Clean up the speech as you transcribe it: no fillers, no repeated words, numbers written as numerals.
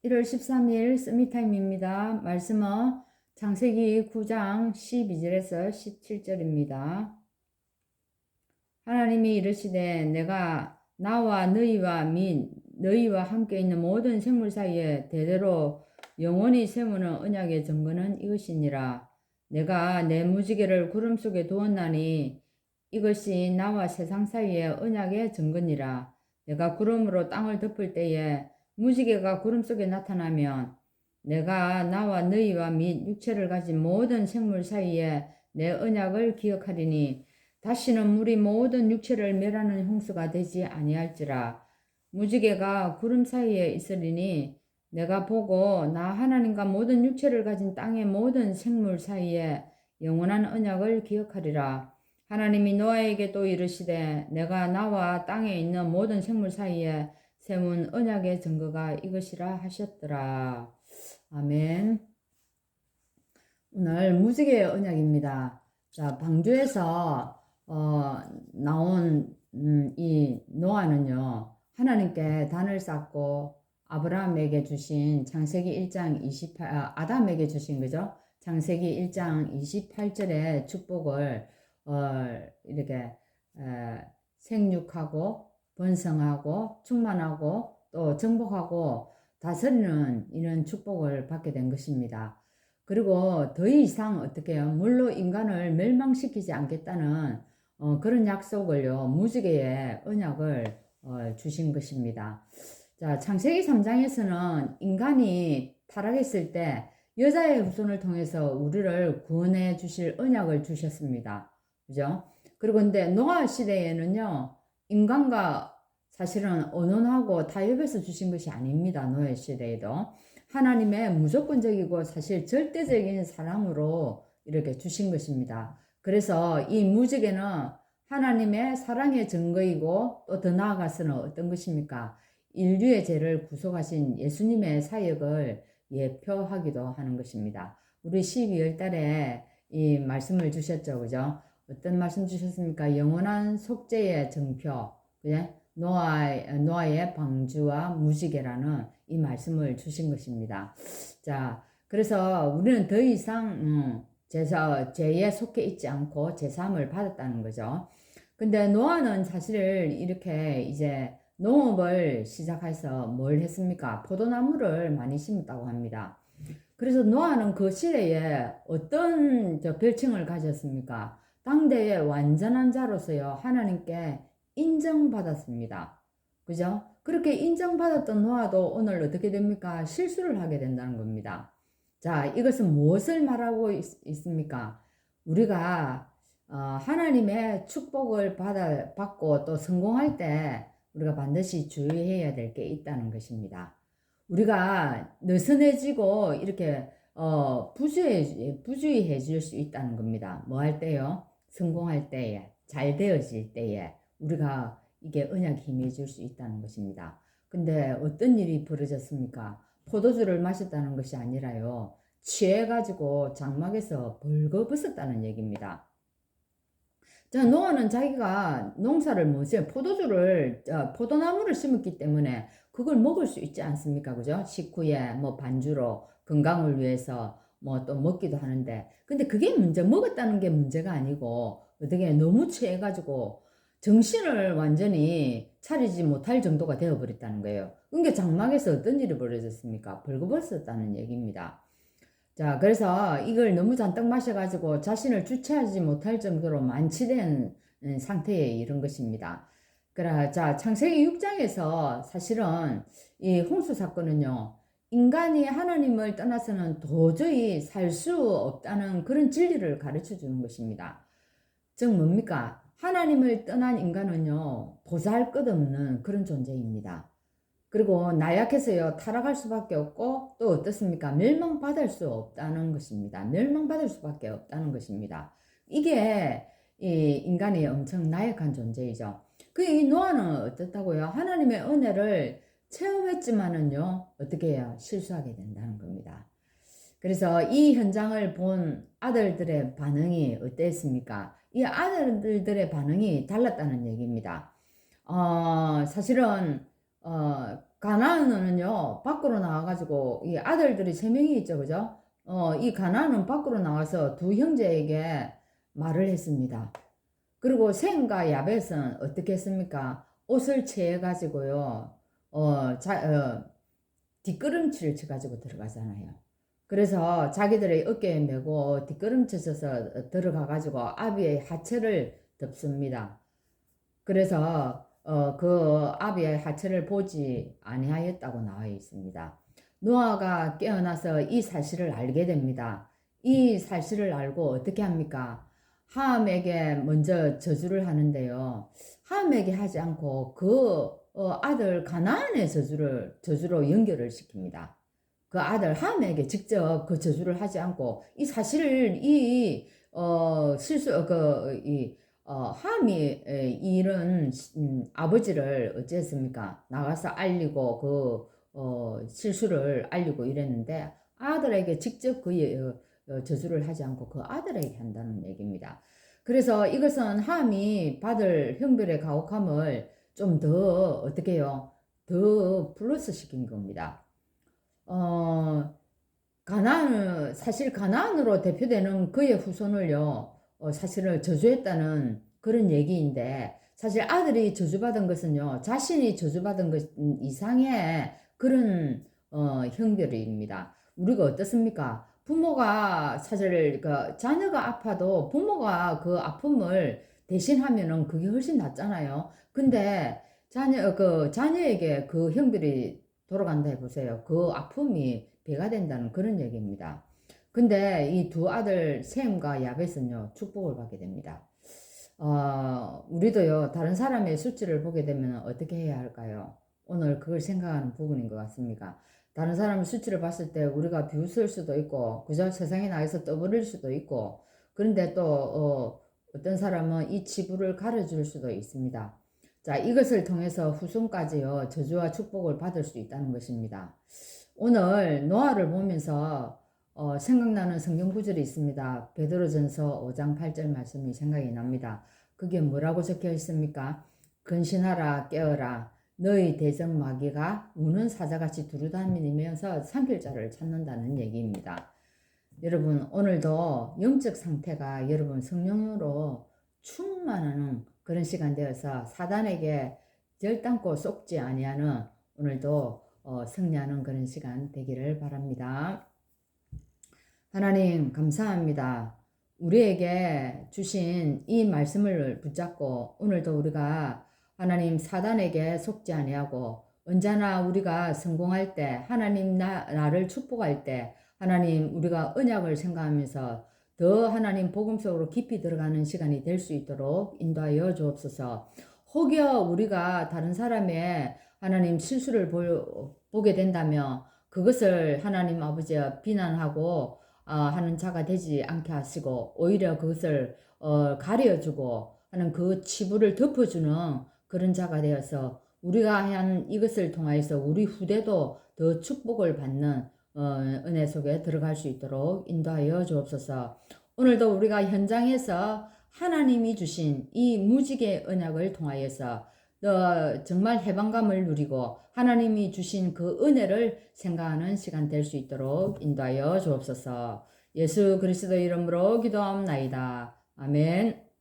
1월 13일 서밋타임입니다. 말씀은 창세기 9장 12절에서 17절입니다. 하나님이 이르시되 내가 나와 너희와 함께 있는 모든 생물 사이에 대대로 영원히 세우는 언약의 증거는 이것이니라. 내가 내 무지개를 구름 속에 두었나니 이것이 나와 세상 사이의 언약의 증거니라. 내가 구름으로 땅을 덮을 때에 무지개가 구름 속에 나타나면 내가 나와 너희와 및 육체를 가진 모든 생물 사이에 내 언약을 기억하리니 다시는 물이 모든 육체를 멸하는 홍수가 되지 아니할지라. 무지개가 구름 사이에 있으리니 내가 보고 나 하나님과 모든 육체를 가진 땅의 모든 생물 사이에 영원한 언약을 기억하리라. 하나님이 노아에게 또 이르시되 내가 나와 땅에 있는 모든 생물 사이에 세운 언약의 증거가 이것이라 하셨더라. 아멘. 오늘 무지개의 언약입니다. 자, 방주에서 나온 이 노아는요, 하나님께 단을 쌓고 아브라함에게 주신 창세기 1장 28, 아담에게 주신 거죠. 창세기 1장 28절의 축복을 이렇게 생육하고 번성하고 충만하고 또 정복하고 다스리는 이런 축복을 받게 된 것입니다. 그리고 더 이상 어떻게 해요? 물로 인간을 멸망시키지 않겠다는 그런 약속을요, 무지개의 언약을 주신 것입니다. 자, 창세기 3장에서는 인간이 타락했을 때 여자의 후손을 통해서 우리를 구원해 주실 언약을 주셨습니다. 그죠? 그리고 근데 노아 시대에는요, 인간과 사실은 언론하고 타협해서 주신 것이 아닙니다. 노아 시대에도. 하나님의 무조건적이고 사실 절대적인 사랑으로 이렇게 주신 것입니다. 그래서 이 무지개는 하나님의 사랑의 증거이고 또 더 나아가서는 어떤 것입니까? 인류의 죄를 구속하신 예수님의 사역을 예표하기도 하는 것입니다. 우리 12월 달에 이 말씀을 주셨죠. 그죠? 어떤 말씀 주셨습니까? 영원한 속죄의 증표. 그래? 노아의 방주와 무지개라는 이 말씀을 주신 것입니다. 자, 그래서 우리는 더 이상 죄에 속해 있지 않고 제사함을 받았다는 거죠. 근데 노아는 사실 이렇게 이제 농업을 시작해서 뭘 했습니까? 포도나무를 많이 심었다고 합니다. 그래서 노아는 그 시대에 어떤 별칭을 가졌습니까? 당대의 완전한 자로서요, 하나님께 인정받았습니다. 그죠? 그렇게 인정받았던 노아도 오늘 어떻게 됩니까? 실수를 하게 된다는 겁니다. 자, 이것은 무엇을 말하고 있습니까? 우리가 하나님의 축복을 받고 또 성공할 때 우리가 반드시 주의해야 될 게 있다는 것입니다. 우리가 느슨해지고 이렇게 부주의해 줄 수 있다는 겁니다. 뭐 할 때요? 성공할 때에, 잘 되어질 때에 우리가 이게 언약이 힘해줄 수 있다는 것입니다. 근데 어떤 일이 벌어졌습니까? 포도주를 마셨다는 것이 아니라요, 취해가지고 장막에서 벌거벗었다는 얘기입니다. 자, 노아는 자기가 농사를 뭐지? 포도나무를 심었기 때문에 그걸 먹을 수 있지 않습니까? 그죠? 식후에 뭐 반주로 건강을 위해서 뭐 또 먹기도 하는데. 근데 그게 먹었다는 게 문제가 아니고, 어떻게 너무 취해가지고 정신을 완전히 차리지 못할 정도가 되어버렸다는 거예요. 그러니까 장막에서 어떤 일이 벌어졌습니까? 벌거벗었다는 얘기입니다. 자, 그래서 이걸 너무 잔뜩 마셔가지고 자신을 주체하지 못할 정도로 만취된 상태에 이른 것입니다. 그래, 자, 창세기 6장에서 사실은 이 홍수 사건은요, 인간이 하나님을 떠나서는 도저히 살 수 없다는 그런 진리를 가르쳐 주는 것입니다. 즉, 뭡니까? 하나님을 떠난 인간은요, 보잘것없는 그런 존재입니다. 그리고 나약해서요, 타락할 수밖에 없고, 또 어떻습니까? 멸망받을 수 없다는 것입니다. 멸망받을 수밖에 없다는 것입니다. 이게 이 인간이 엄청 나약한 존재이죠. 이 노아는 어떻다고요? 하나님의 은혜를 체험했지만은요, 어떻게 해요? 실수하게 된다는 겁니다. 그래서 이 현장을 본 아들들의 반응이 어땠습니까? 이 아들들의 반응이 달랐다는 얘기입니다. 사실은 가나안은요, 밖으로 나와가지고, 이 아들들이 세 명이 있죠, 그죠? 이 가나안은 밖으로 나와서 두 형제에게 말을 했습니다. 그리고 셈과 야벳은 어떻게 했습니까? 옷을 채해가지고요, 어, 뒷걸음치를 쳐가지고 들어가잖아요. 그래서 자기들의 어깨에 메고 뒷걸음쳐서 들어가가지고 아비의 하체를 덮습니다. 그래서 그 아비의 하체를 보지 아니하였다고 나와 있습니다. 노아가 깨어나서 이 사실을 알게 됩니다. 이 사실을 알고 어떻게 합니까? 함에게 먼저 저주를 하는데요. 함에게 하지 않고 그 아들 가나안의 저주로 연결을 시킵니다. 그 아들 함에게 직접 그 저주를 하지 않고 이 사실을 이 실수 그이 함이 이런 아버지를 어찌했습니까? 나가서 알리고 실수를 알리고 이랬는데 아들에게 직접 그 저주를 하지 않고 그 아들에게 한다는 얘기입니다. 그래서 이것은 함이 받을 형벌의 가혹함을 좀 더 어떻게 해요? 더 플러스 시킨 겁니다. 가나안은 사실 가나안으로 대표되는 그의 후손을요, 사실은 저주했다는 그런 얘기인데, 사실 아들이 저주받은 것은요, 자신이 저주받은 것 이상의 그런 형벌입니다. 우리가 어떻습니까? 부모가 사실 그 자녀가 아파도 부모가 그 아픔을 대신하면은 그게 훨씬 낫잖아요. 근데 자녀에게 그 형벌이 돌아간다 해보세요. 그 아픔이 배가 된다는 그런 얘기입니다. 근데 이 두 아들 셈과 야벳은요, 축복을 받게 됩니다. 우리도요, 다른 사람의 수치를 보게 되면 어떻게 해야 할까요? 오늘 그걸 생각하는 부분인 것 같습니다. 다른 사람의 수치를 봤을 때 우리가 비웃을 수도 있고, 그저 세상에 나가서 떠버릴 수도 있고, 그런데 또, 어떤 사람은 이 치부를 가려줄 수도 있습니다. 자, 이것을 통해서 후손까지요, 저주와 축복을 받을 수 있다는 것입니다. 오늘 노아를 보면서 생각나는 성경 구절이 있습니다. 베드로전서 5장 8절 말씀이 생각이 납니다. 그게 뭐라고 적혀 있습니까? 근신하라 깨어라 너희 대적 마귀가 우는 사자같이 두루다니면서 삼킬 자를 찾는다는 얘기입니다. 여러분 오늘도 영적 상태가 여러분 성령으로 충만하는 그런 시간 되어서 사단에게 절단코 속지 아니하는 오늘도 승리하는 그런 시간 되기를 바랍니다. 하나님 감사합니다. 우리에게 주신 이 말씀을 붙잡고 오늘도 우리가 하나님 사단에게 속지 아니하고 언제나 우리가 성공할 때 하나님 나를 축복할 때 하나님 우리가 언약을 생각하면서 더 하나님 복음 속으로 깊이 들어가는 시간이 될 수 있도록 인도하여 주옵소서. 혹여 우리가 다른 사람의 하나님 실수를 보게 된다면 그것을 하나님 아버지와 비난하고 하는 자가 되지 않게 하시고 오히려 그것을 가려주고 하는 그 치부를 덮어주는 그런 자가 되어서 우리가 한 이것을 통하여서 우리 후대도 더 축복을 받는 은혜 속에 들어갈 수 있도록 인도하여 주옵소서. 오늘도 우리가 현장에서 하나님이 주신 이 무지개 언약을 통하여서 정말 해방감을 누리고 하나님이 주신 그 은혜를 생각하는 시간 될 수 있도록 인도하여 주옵소서. 예수 그리스도 이름으로 기도하옵나이다. 아멘.